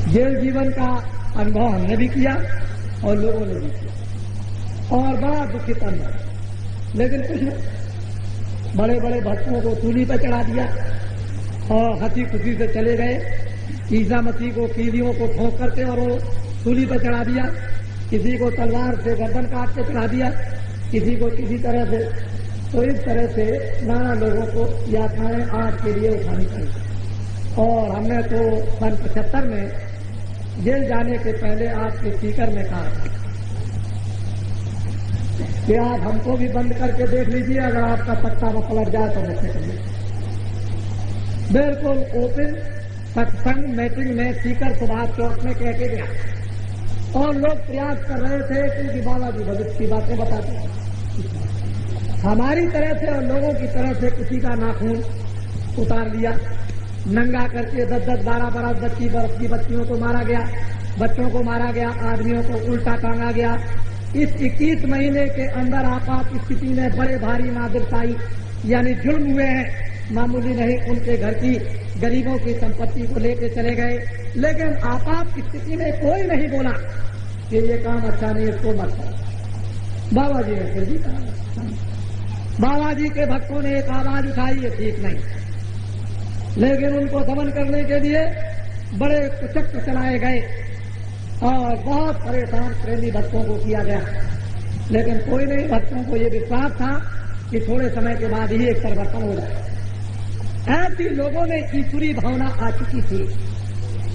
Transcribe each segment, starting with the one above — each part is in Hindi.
जेल जीवन का अनुभव हमने भी किया और लोगों ने भी किया और बड़ा दुखित अनुभव। लेकिन कुछ नहीं, बड़े बड़े भक्तों को सूली पर चढ़ा दिया और हंसी खुशी से चले गए। ईसा मसीह को कीलियों को ठोक करके और वो सूली पर चढ़ा दिया, किसी को तलवार से गर्दन काट के चढ़ा दिया, किसी को किसी तरह से। तो इस तरह से नाना लोगों को यातनाएं आज के लिए उठानी पड़ी। और हमने तो सन 75 में जेल जाने के पहले आपके स्पीकर में कहा था कि आप हमको भी बंद करके देख लीजिए, अगर आपका पत्ता में पलट जाए तो मुझसे करिए। बिल्कुल ओपन सत्संग मीटिंग में स्पीकर सुभाष चौक में कह के गया और लोग प्रयास कर रहे थे क्योंकि बालाजी भगत की बातें बताते हैं। हमारी तरह से और लोगों की तरह से किसी का नाखून उतार लिया, नंगा करके 10-10, 12-12 बरस की बच्चियों को मारा गया, बच्चों को मारा गया, आदमियों को उल्टा टांगा गया। इस 21 महीने के अंदर आपात स्थिति में बड़े भारी नादिरशाही यानी जुल्म हुए हैं। मामूली नहीं, उनके घर की गरीबों की संपत्ति को लेकर चले गए, लेकिन आपात स्थिति में कोई नहीं बोला कि ये काम अच्छा नहीं, इसको मत करो। बाबा जी ने फिर भी कहा, बाबा जी के भक्तों ने एक आवाज उठाई, ये ठीक नहीं, लेकिन उनको दमन करने के लिए बड़े कुचक्र चलाए गए और बहुत परेशान प्रेमी भक्तों को किया गया। लेकिन कोई नहीं, भक्तों को ये विश्वास था कि थोड़े समय के बाद ही एक परिवर्तन हो जाए। ऐसी लोगों में ईश्वरी भावना आ चुकी थी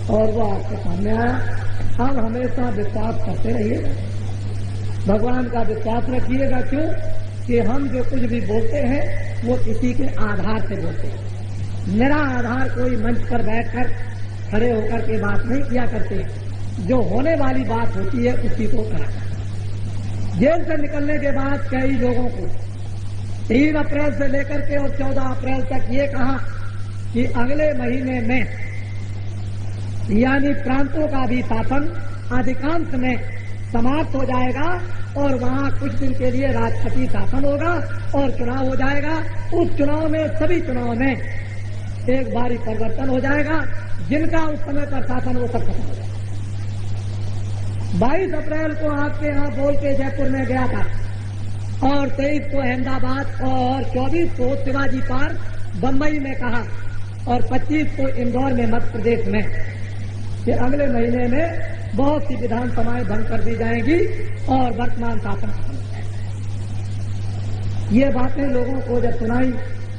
और वो आपके सामने आया। अब हमेशा विश्वास करते रहिएगा, भगवान का विश्वास रखिएगा। क्यों कि हम जो कुछ भी बोलते हैं वो किसी के आधार से बोलते हैं। मेरा आधार कोई मंच पर बैठकर खड़े होकर के बात नहीं किया करते, जो होने वाली बात होती है उसी को करा। जेल से निकलने के बाद कई लोगों को 3 अप्रैल से लेकर के और 14 अप्रैल तक ये कहा कि अगले महीने में यानी प्रांतों का भी शासन अधिकांश में समाप्त हो जाएगा और वहां कुछ दिन के लिए राष्ट्रपति शासन होगा और चुनाव हो जाएगा। उस चुनाव में सभी चुनाव में एक बारी परिवर्तन हो जाएगा, जिनका उस समय पर शासन वो सब खत्म हो जाएगा। 22 अप्रैल को आपके यहाँ बोल के जयपुर में गया था और 23 को अहमदाबाद और 24 को शिवाजी पार्क बम्बई में कहा और 25 को इंदौर में मध्य प्रदेश में कि अगले महीने में बहुत सी विधानसभाएं भंग कर दी जाएंगी और वर्तमान शासन खत्म हो जाएगा। ये बातें लोगों को जब सुनाई,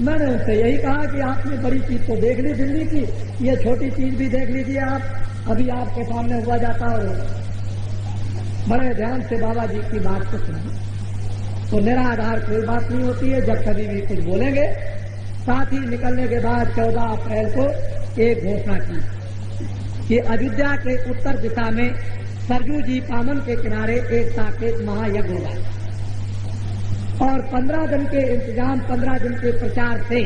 मैंने उनसे यही कहा कि आपने बड़ी चीज तो देख ली दिल्ली की, ये छोटी चीज भी देख लीजिए आप। अभी आपके सामने हुआ जाता और बड़े ध्यान से बाबा जी की बात को सुनिए। तो निराधार कोई बात नहीं होती है। जब कभी भी कुछ बोलेंगे, साथ ही निकलने के बाद 14 अप्रैल को एक घोषणा की कि अयोध्या के उत्तर दिशा में सरजू जी पामन के किनारे एक साकेत महायज्ञ होगा और 15 दिन के इंतजाम, 15 दिन के प्रचार से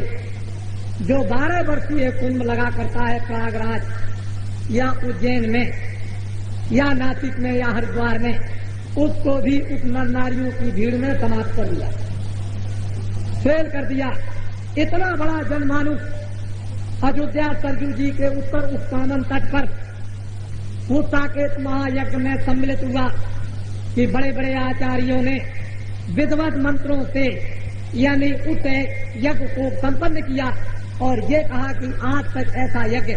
जो 12 वर्षीय कुंभ लगा करता है प्रयागराज या उज्जैन में या नासिक में या हरिद्वार में, उसको भी उस नर नारियों की भीड़ में समाप्त कर दिया, फेल कर दिया। इतना बड़ा जनमानुष अयोध्या सरजू जी के उत्तर उस कामन तट पर उस साकेत महायज्ञ में सम्मिलित हुआ कि बड़े बड़े आचार्यों ने विधिवत मंत्रों से यानी उस यज्ञ को संपन्न किया और ये कहा कि आज तक ऐसा यज्ञ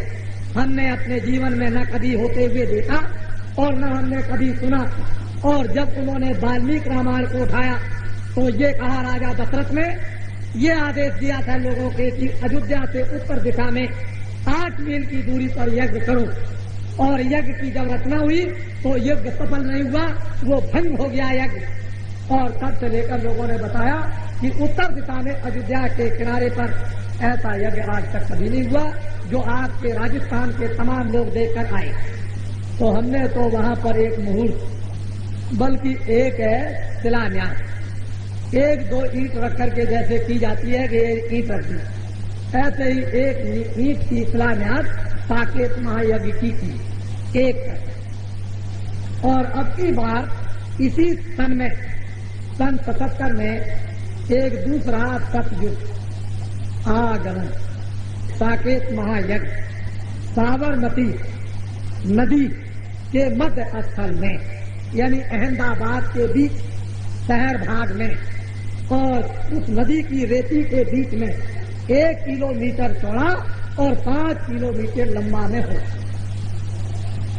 हमने अपने जीवन में न कभी होते हुए देखा और न हमने कभी सुना। और जब उन्होंने वाल्मीकि रामायण को उठाया तो ये कहा राजा दशरथ ने ये आदेश दिया था लोगों के कि अयोध्या से उत्तर दिशा में 8 मील की दूरी पर यज्ञ करो। और यज्ञ की जब रचना हुई तो यज्ञ सफल नहीं हुआ, वो भंग हो गया यज्ञ। और तब से लेकर लोगों ने बताया कि उत्तर दिशा में अयोध्या के किनारे पर ऐसा यज्ञ आज तक कभी नहीं हुआ, जो आपके राजस्थान के तमाम लोग देखकर आए। तो हमने तो वहां पर एक मुहूर्त, बल्कि एक है शिलान्यास, 1-2 ईंट रख करके जैसे की जाती है कि एक ईंट रख दी, ऐसे ही एक ईंट की शिलान्यास साकेत महायज्ञ की थी एक। और अब की बार इसी सन में सन 77 में एक दूसरा सतयुग आगमन साकेत महायज्ञ साबरमती नदी के मध्य स्थल में, यानी अहमदाबाद के बीच शहर भाग में, और उस नदी की रेती के बीच में 1 किलोमीटर चौड़ा और 5 किलोमीटर लंबा में हो।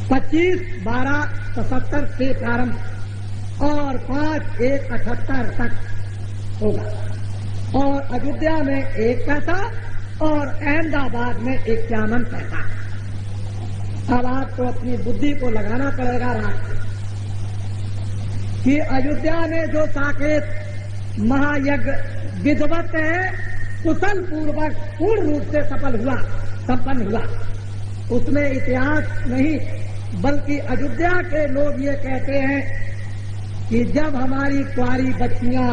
25/12/77 से प्रारंभ और 5/1/78 तक होगा। और अयोध्या में 1 पैसा और अहमदाबाद में 51 पैसा। अब आपको अपनी बुद्धि को लगाना पड़ेगा राष्ट्र कि अयोध्या में जो साकेत महायज्ञ विधिवत है, कुशल पूर्वक पूर्ण रूप से संपन्न हुआ, उसमें इतिहास नहीं बल्कि अयोध्या के लोग ये कहते हैं कि जब हमारी कुंवारी बच्चियां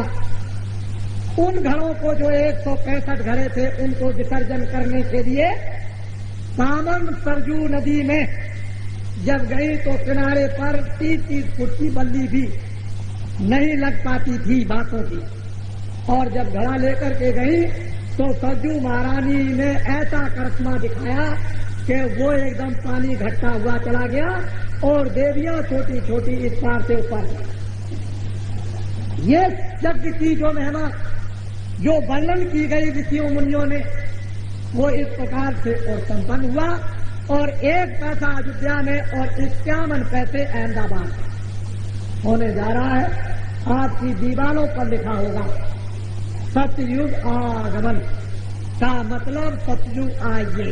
उन घरों को जो 165 घरे थे उनको विसर्जन करने के लिए सामन सरजू नदी में जब गई तो किनारे पर 30-30 फुट की बल्ली भी नहीं लग पाती थी बातों की, और जब घड़ा लेकर के गई तो सरजू महारानी ने ऐसा करिश्मा दिखाया कि वो एकदम पानी घटता हुआ चला गया और देवियां छोटी छोटी इस पार से उस पार। ये यज्ञ की जो महिमा जो वर्णन की गई ऋषियों मुनियों ने, वो इस प्रकार से और संपन्न हुआ। और 1 पैसा अयोध्या में और 51 पैसे अहमदाबाद होने जा रहा है। आपकी दीवारों पर लिखा होगा सतयुग आगमन का मतलब सतयुग आइए।